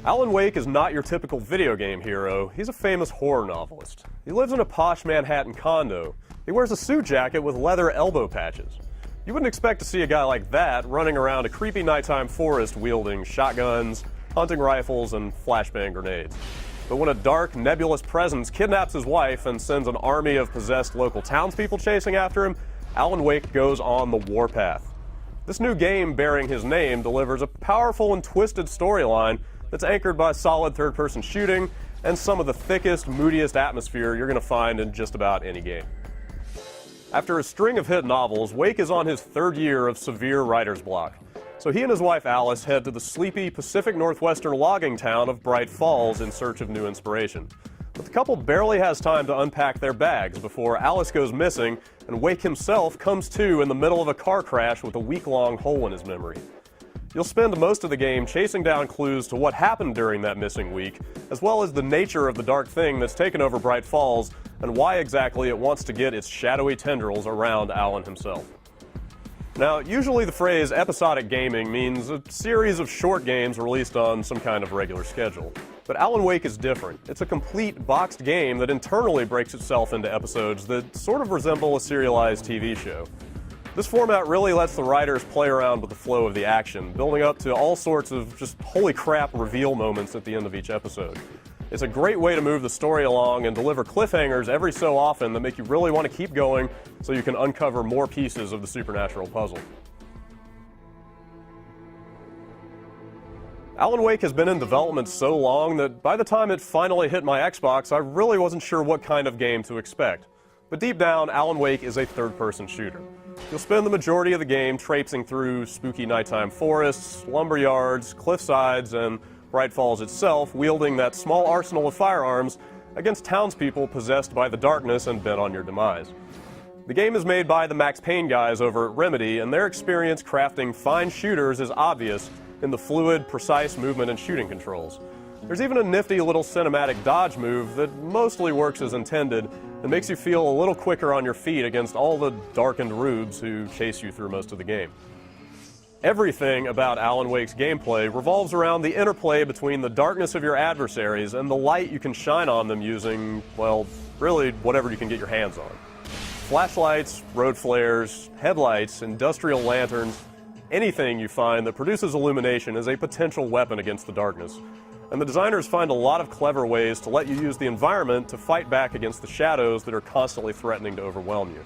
Alan Wake is not your typical video game hero. He's a famous horror novelist. He lives in a posh Manhattan condo. He wears a suit jacket with leather elbow patches. You wouldn't expect to see a guy like that running around a creepy nighttime forest wielding shotguns, hunting rifles, and flashbang grenades. But when a dark, nebulous presence kidnaps his wife and sends an army of possessed local townspeople chasing after him, Alan Wake goes on the warpath. This new game bearing his name delivers a powerful and twisted storyline that's anchored by solid third-person shooting and some of the thickest, moodiest atmosphere you're going to find in just about any game. After a string of hit novels, Wake is on his third year of severe writer's block. So he and his wife Alice head to the sleepy Pacific Northwestern logging town of Bright Falls in search of new inspiration. But the couple barely has time to unpack their bags before Alice goes missing and Wake himself comes to in the middle of a car crash with a week-long hole in his memory. You'll spend most of the game chasing down clues to what happened during that missing week, as well as the nature of the dark thing that's taken over Bright Falls and why exactly it wants to get its shadowy tendrils around Alan himself. Now, usually the phrase episodic gaming means a series of short games released on some kind of regular schedule. But Alan Wake is different. It's a complete boxed game that internally breaks itself into episodes that sort of resemble a serialized TV show. This format really lets the writers play around with the flow of the action, building up to all sorts of just holy crap reveal moments at the end of each episode. It's a great way to move the story along and deliver cliffhangers every so often that make you really want to keep going so you can uncover more pieces of the supernatural puzzle. Alan Wake has been in development so long that by the time it finally hit my Xbox, I really wasn't sure what kind of game to expect. But deep down, Alan Wake is a third-person shooter. You'll spend the majority of the game traipsing through spooky nighttime forests, lumber yards, cliffsides, and Bright Falls itself, wielding that small arsenal of firearms against townspeople possessed by the darkness and bent on your demise. The game is made by the Max Payne guys over at Remedy, and their experience crafting fine shooters is obvious in the fluid, precise movement and shooting controls. There's even a nifty little cinematic dodge move that mostly works as intended and makes you feel a little quicker on your feet against all the darkened rubes who chase you through most of the game. Everything about Alan Wake's gameplay revolves around the interplay between the darkness of your adversaries and the light you can shine on them using, well, really whatever you can get your hands on. Flashlights, road flares, headlights, industrial lanterns, anything you find that produces illumination is a potential weapon against the darkness. And the designers find a lot of clever ways to let you use the environment to fight back against the shadows that are constantly threatening to overwhelm you.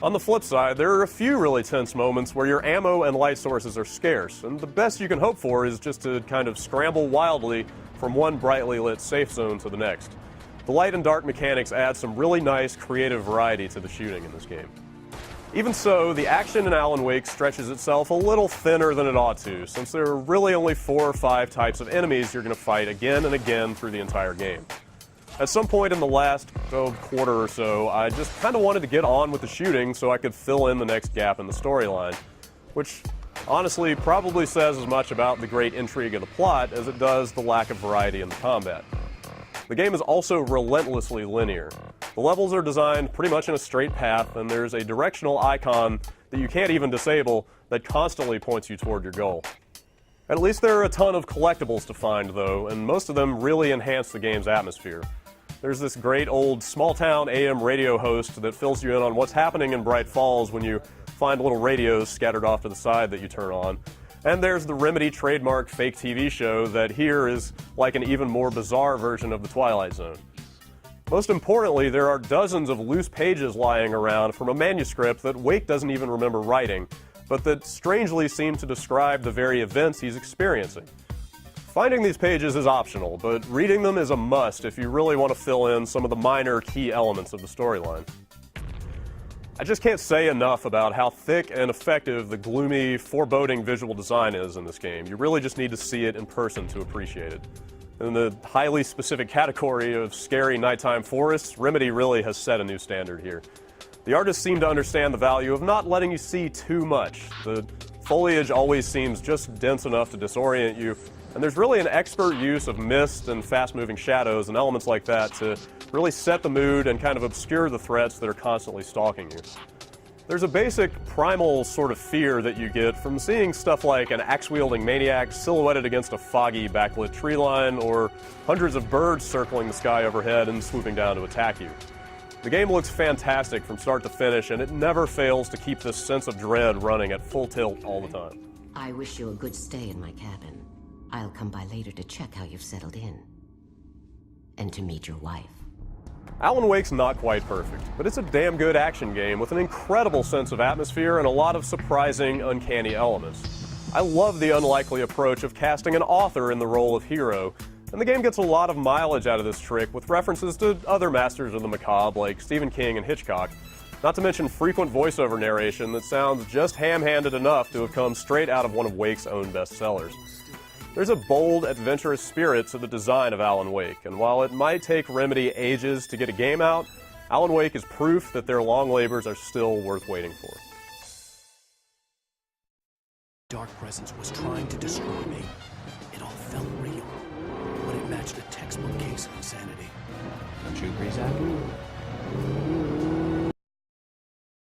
On the flip side, there are a few really tense moments where your ammo and light sources are scarce, and the best you can hope for is just to kind of scramble wildly from one brightly lit safe zone to the next. The light and dark mechanics add some really nice creative variety to the shooting in this game. Even so, the action in Alan Wake stretches itself a little thinner than it ought to, since there are really only 4 or 5 types of enemies you're going to fight again and again through the entire game. At some point in the last quarter or so, I just kind of wanted to get on with the shooting so I could fill in the next gap in the storyline, which honestly probably says as much about the great intrigue of the plot as it does the lack of variety in the combat. The game is also relentlessly linear. The levels are designed pretty much in a straight path, and there's a directional icon that you can't even disable that constantly points you toward your goal. At least there are a ton of collectibles to find, though, and most of them really enhance the game's atmosphere. There's this great old small-town AM radio host that fills you in on what's happening in Bright Falls when you find little radios scattered off to the side that you turn on. And there's the Remedy trademark fake TV show that here is like an even more bizarre version of The Twilight Zone. Most importantly, there are dozens of loose pages lying around from a manuscript that Wake doesn't even remember writing, but that strangely seem to describe the very events he's experiencing. Finding these pages is optional, but reading them is a must if you really want to fill in some of the minor key elements of the storyline. I just can't say enough about how thick and effective the gloomy, foreboding visual design is in this game. You really just need to see it in person to appreciate it. In the highly specific category of scary nighttime forests, Remedy really has set a new standard here. The artists seem to understand the value of not letting you see too much. The foliage always seems just dense enough to disorient you, and there's really an expert use of mist and fast-moving shadows and elements like that to really set the mood and kind of obscure the threats that are constantly stalking you. There's a basic primal sort of fear that you get from seeing stuff like an axe-wielding maniac silhouetted against a foggy backlit tree line, or hundreds of birds circling the sky overhead and swooping down to attack you. The game looks fantastic from start to finish, and it never fails to keep this sense of dread running at full tilt all the time. I wish you a good stay in my cabin. I'll come by later to check how you've settled in. And to meet your wife. Alan Wake's not quite perfect, but it's a damn good action game with an incredible sense of atmosphere and a lot of surprising, uncanny elements. I love the unlikely approach of casting an author in the role of hero, and the game gets a lot of mileage out of this trick with references to other masters of the macabre like Stephen King and Hitchcock, not to mention frequent voiceover narration that sounds just ham-handed enough to have come straight out of one of Wake's own bestsellers. There's a bold, adventurous spirit to the design of Alan Wake, and while it might take Remedy ages to get a game out, Alan Wake is proof that their long labors are still worth waiting for. Dark presence was trying to destroy me. It all felt real, but it matched a textbook case of insanity. Don't you agree, Zach?